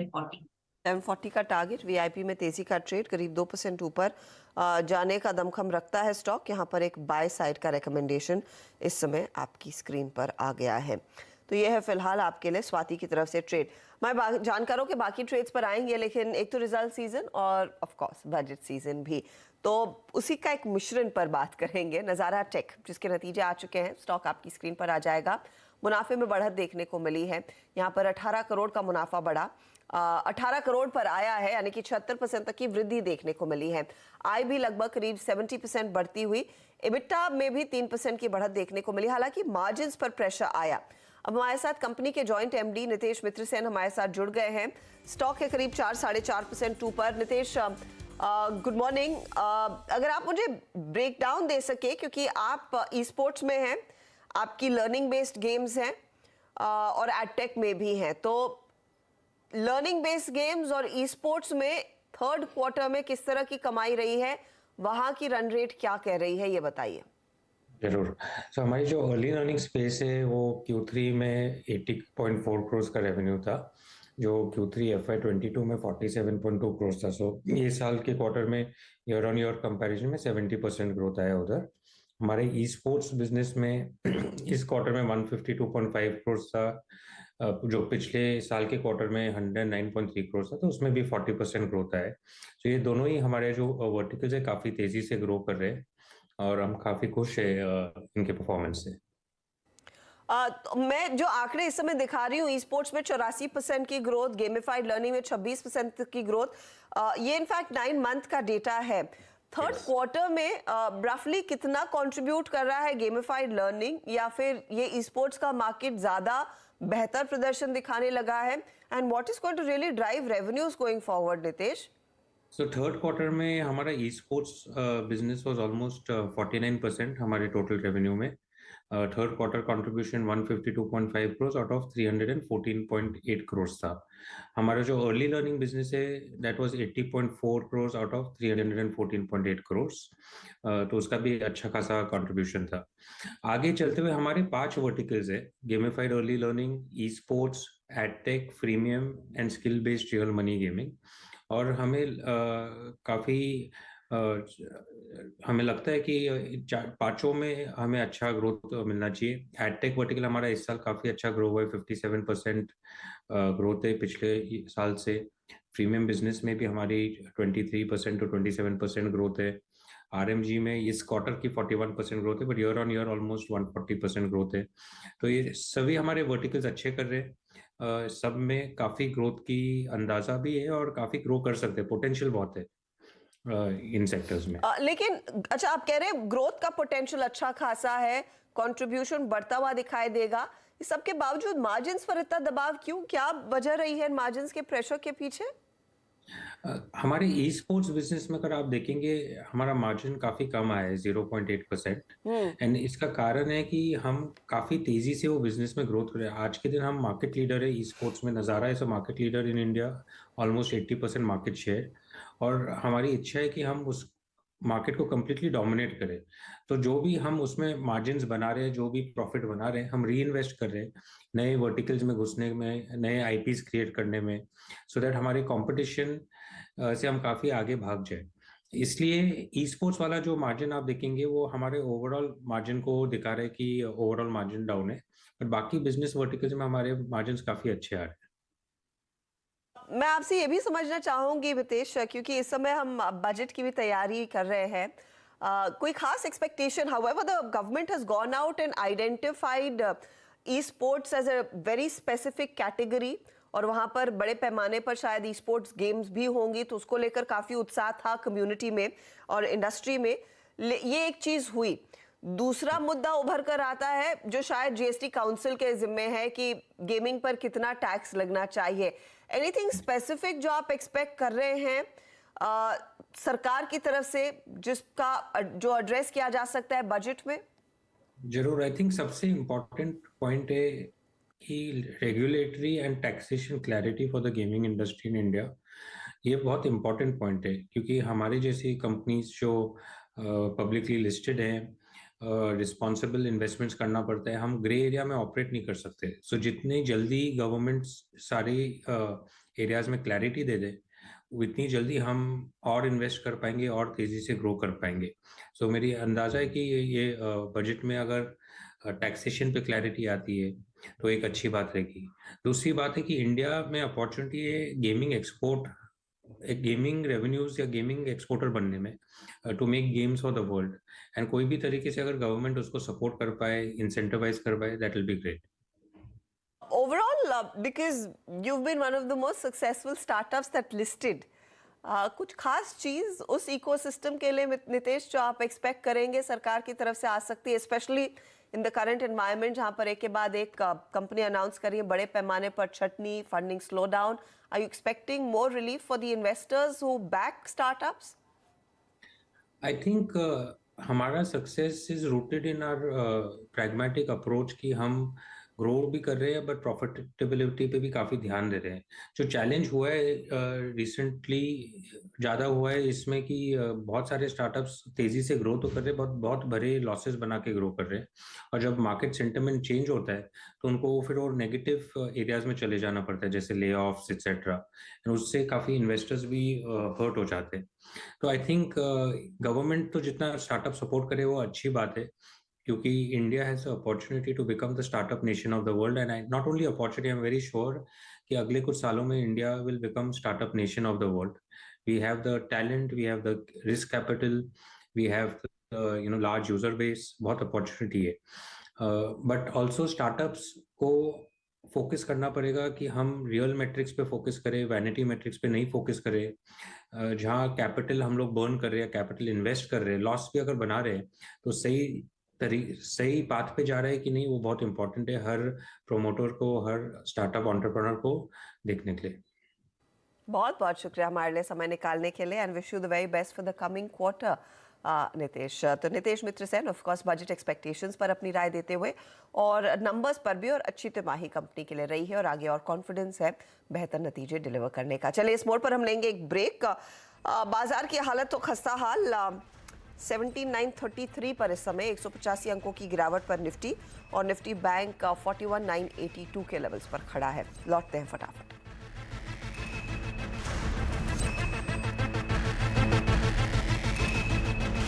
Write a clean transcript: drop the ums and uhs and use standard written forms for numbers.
740 का target. VIP में तेजी का ट्रेड करीब 2% ऊपर जाने का दमखम रखता है स्टॉक। यहाँ पर एक बाय साइड का रिकमेंडेशन इस समय आपकी स्क्रीन पर आ गया है। तो ये है फिलहाल आपके लिए स्वाति की तरफ से ट्रेड। मैं जानकारों के बाकी ट्रेड्स पर आएंगे, लेकिन एक तो रिजल्ट सीजन और ऑफ कोर्स बजट सीजन भी, तो उसी का एक मिश्रण पर बात करेंगे। नज़ारा टेक जिसके नतीजे आ चुके हैं, स्टॉक आपकी स्क्रीन पर आ जाएगा। मुनाफे में बढ़त देखने को मिली है। यहाँ पर 18 करोड़ का मुनाफा बढ़ा, 18 करोड़ पर आया है, यानी कि 76% तक की वृद्धि देखने को मिली है। आय भी लगभग करीब 70% बढ़ती हुई। इबिटा में भी 3% की बढ़त देखने को मिली। हालांकि मार्जिन्स पर प्रेशर आया। अब हमारे साथ कंपनी के जॉइंट एमडी नितेश मित्र सेन हमारे साथ जुड़ गए हैं। स्टॉक है करीब 4-4.5% ऊपर। Nitesh, good morning. अगर आप मुझे ब्रेक डाउन दे सके, क्योंकि आप ई स्पोर्ट्स में हैं, आपकी लर्निंग बेस्ड गेम्स हैं और एडटेक में भी हैं, तो लर्निंग बेस्ड गेम्स और ई स्पोर्ट्स में थर्ड क्वार्टर में किस तरह की कमाई रही है, वहां की रन रेट क्या कह रही है, ये बताइए। जरूर। तो हमारी जो अर्ली लर्निंग स्पेस है वो Q3 में 80.4 करोड़ का रेवेन्यू था, जो Q3 FY22 में 47.2 करोड़ था। सो ये साल के क्वार्टर में ईयर ऑन ईयर कंपैरिजन में 70% ग्रोथ आया उधर। हमारे ई स्पोर्ट्स बिजनेस में इस क्वार्टर में 152.5 करोड़ था, जो पिछले साल के क्वार्टर में 109.3 करोड़ था, तो उसमें भी 40% ग्रोथ आया। तो ये दोनों ही हमारे जो वर्टिकल्स है काफी तेजी से ग्रो कर रहे हैं और हम काफी खुश है इनके परफॉर्मेंस से। तो मैं जो आंकड़े इस समय दिखा रही हूँ, ई स्पोर्ट्स में 84% की ग्रोथ, गेमिफाइड लर्निंग में 26% की ग्रोथ, ये इनफैक्ट 9 मंथ का डेटा है। थर्ड क्वार्टर में रफली कितना कंट्रीब्यूट कर रहा है गेमिफाइड लर्निंग, या फिर ये ई स्पोर्ट्स का मार्केट ज्यादा बेहतर प्रदर्शन दिखाने लगा है, and what is going to really drive revenues going forward, Nitesh? So third quarter में हमारा e sports business was almost 49% हमारे टोटल रेवेन्यू में। Third quarter contribution 152.5 crore out of 314.8 crore था। हमारा जो अर्ली लर्निंग बिजनेस है that was 80.4 crore out of 314.8 crore, तो उसका भी अच्छा खासा कंट्रीब्यूशन था। आगे चलते हुए हमारे 5 वर्टिकल्स है: gamified early learning, e sports, edtech, freemium and skill based real money gaming. और काफी हमें लगता है कि पांचों में हमें अच्छा ग्रोथ मिलना चाहिए। एडटेक वर्टिकल हमारा इस साल काफी अच्छा ग्रो हुआ है, 57% ग्रोथ है पिछले साल से। प्रीमियम बिजनेस में भी हमारी 23% टू 27% ग्रोथ है। आरएमजी में इस क्वार्टर की 41% ग्रोथ है, but year on year almost 140% growth है। तो ये सभी हमारे वर्टिकल्स अच्छे कर रहे हैं। सब में काफी ग्रोथ की अंदाजा भी है और काफी ग्रो कर सकते हैं, पोटेंशियल बहुत है इन सेक्टर्स में। लेकिन अच्छा, आप कह रहे हैं ग्रोथ का पोटेंशियल अच्छा खासा है, कंट्रीब्यूशन बढ़ता हुआ दिखाई देगा, इस सब के बावजूद मार्जिन्स पर इतना दबाव क्यों? क्या वजह रही है मार्जिन्स के प्रेशर के पीछे? हमारे ई स्पोर्ट्स बिजनेस में अगर आप देखेंगे हमारा मार्जिन काफी कम आया है, 0.8%। एंड इसका कारण है कि हम काफी तेजी से वो बिजनेस में ग्रोथ कर रहे हैं। आज के दिन हम मार्केट लीडर है ई स्पोर्ट्स में, नजारा है market leader in India, almost 80% market share. और हमारी इच्छा है कि हम उस मार्केट को कम्प्लीटली डोमिनेट करें। तो जो भी हम उसमें मार्जिन्स बना रहे हैं, जो भी प्रॉफिट बना रहे हैं, हम री इन्वेस्ट कर रहे हैं नए वर्टिकल्स में घुसने में, नए आईपीज क्रिएट करने में, सो दैट हमारे कंपटीशन से हम काफी आगे भाग जाए। इसलिए ई स्पोर्ट्स वाला जो मार्जिन आप देखेंगे वो हमारे ओवरऑल मार्जिन को दिखा रहे हैं कि ओवरऑल मार्जिन डाउन है, पर बाकी बिजनेस वर्टिकल्स में हमारे मार्जिन काफी अच्छे आ रहे हैं। मैं आपसे ये भी समझना चाहूंगी मितेश, क्योंकि इस समय हम बजट की भी तैयारी कर रहे हैं, कोई खास expectation? However the government has gone out and identified e sports as a very specific category, और वहां पर बड़े पैमाने पर शायद ई स्पोर्ट्स गेम्स भी होंगी, तो उसको लेकर काफी उत्साह था कम्युनिटी में और इंडस्ट्री में। ये एक चीज हुई। दूसरा मुद्दा उभर कर आता है जो शायद जीएसटी काउंसिल के जिम्मे है, कि गेमिंग पर कितना टैक्स लगना चाहिए। एनीथिंग स्पेसिफिक जो आप एक्सपेक्ट कर रहे हैं सरकार की तरफ से, जिसका जो एड्रेस किया जा सकता है बजट में? जरूर। आई थिंक सबसे इम्पोर्टेंट पॉइंट है कि regulatory and taxation clarity for the gaming industry in India. ये बहुत इंपॉर्टेंट पॉइंट है, क्योंकि हमारी जैसी कंपनीज जो पब्लिकली लिस्टेड हैं, रिस्पॉन्सिबल इन्वेस्टमेंट्स करना पड़ता है, हम ग्रे एरिया में ऑपरेट नहीं कर सकते। सो जितनी जल्दी गवर्नमेंट सारी एरियाज में क्लैरिटी दे दे, उतनी जल्दी हम और इन्वेस्ट कर पाएंगे और तेजी से ग्रो कर पाएंगे। सो मेरी अंदाजा है कि ये बजट में अगर टैक्सेशन पे क्लैरिटी आती है तो एक अच्छी बात रहेगी। दूसरी बात है कि इंडिया में अपॉर्चुनिटी है गेमिंग एक्सपोर्ट, एक गेमिंग रेवेन्यूज या गेमिंग एक्सपोर्टर बनने में, to make games for the world. And कोई भी तरीके से अगर गवर्नमेंट उसको सपोर्ट कर पाए, इंसेंटिवाइज कर पाए, that will be great. Overall, because you've been one of the most successful startups that listed, कुछ खास चीज उस इकोसिस्टम के लिए नितेश जो आप एक्सपेक्ट करेंगे सरकार की तरफ से आ सकती है, specially in the current environment जहां पर एक के बाद एक कंपनी अनाउंस करी है बड़े पैमाने पर छटनी, funding slow down. Are you expecting more relief for the investors who back startups? I think हमारा success is rooted in our pragmatic approach कि हम ग्रो भी कर रहे हैं बट प्रॉफिटेबिलिटी पे भी काफ़ी ध्यान दे रहे हैं। जो चैलेंज हुआ है रिसेंटली ज़्यादा हुआ है इसमें कि बहुत सारे स्टार्टअप्स तेज़ी से ग्रो तो कर रहे हैं, बहुत बहुत बड़े लॉसेस बना के ग्रो कर रहे हैं, और जब मार्केट सेंटिमेंट चेंज होता है तो उनको फिर और नेगेटिव एरियाज में चले जाना पड़ता है, जैसे ले ऑफ्स एक्सेट्रा, उससे काफ़ी इन्वेस्टर्स भी हर्ट हो जाते हैं। तो आई थिंक गवर्नमेंट तो जितना स्टार्टअप सपोर्ट करे वो अच्छी बात है, क्योंकि India has the opportunity to become the startup nation of the world. And I not only opportunity, I am very sure कि अगले कुछ सालों में India will become startup nation of the world. We have the talent, we have the risk capital, we have large user base, बहुत opportunity है। But also startups को focus करना पड़ेगा कि हम रियल मेट्रिक्स पे फोकस करें, वैनिटी मेट्रिक्स पे नहीं फोकस करें। जहाँ कैपिटल हम लोग बर्न कर रहे हैं, कैपिटल इन्वेस्ट कर रहे हैं, लॉस भी अगर बना रहे हैं तो सही पाथ पे जा रहा है कि नहीं, वो बहुत इंपॉर्टेंट है हर प्रोमोटर को, हर स्टार्टअप एंटरप्रेन्योर को देखने के लिए। बहुत बहुत शुक्रिया हमारे लिए समय निकालने के लिए, and wish you the very best for the coming quarter Nitesh. तो Nitesh Mitra Sen of course budget expectations पर अपनी राय देते हुए और नंबर्स पर भी, और अच्छी तिमाही कंपनी के लिए रही है और आगे और कॉन्फिडेंस है बेहतर नतीजे डिलीवर करने का। चलिए इस मोड पर हम लेंगे एक ब्रेक। बाजार की हालत तो खस्ता हाल, 17,933 पर इस समय 185 अंकों की गिरावट पर निफ्टी, और निफ्टी बैंक 41,982 के लेवल्स पर खड़ा है। लौटते हैं फटाफट।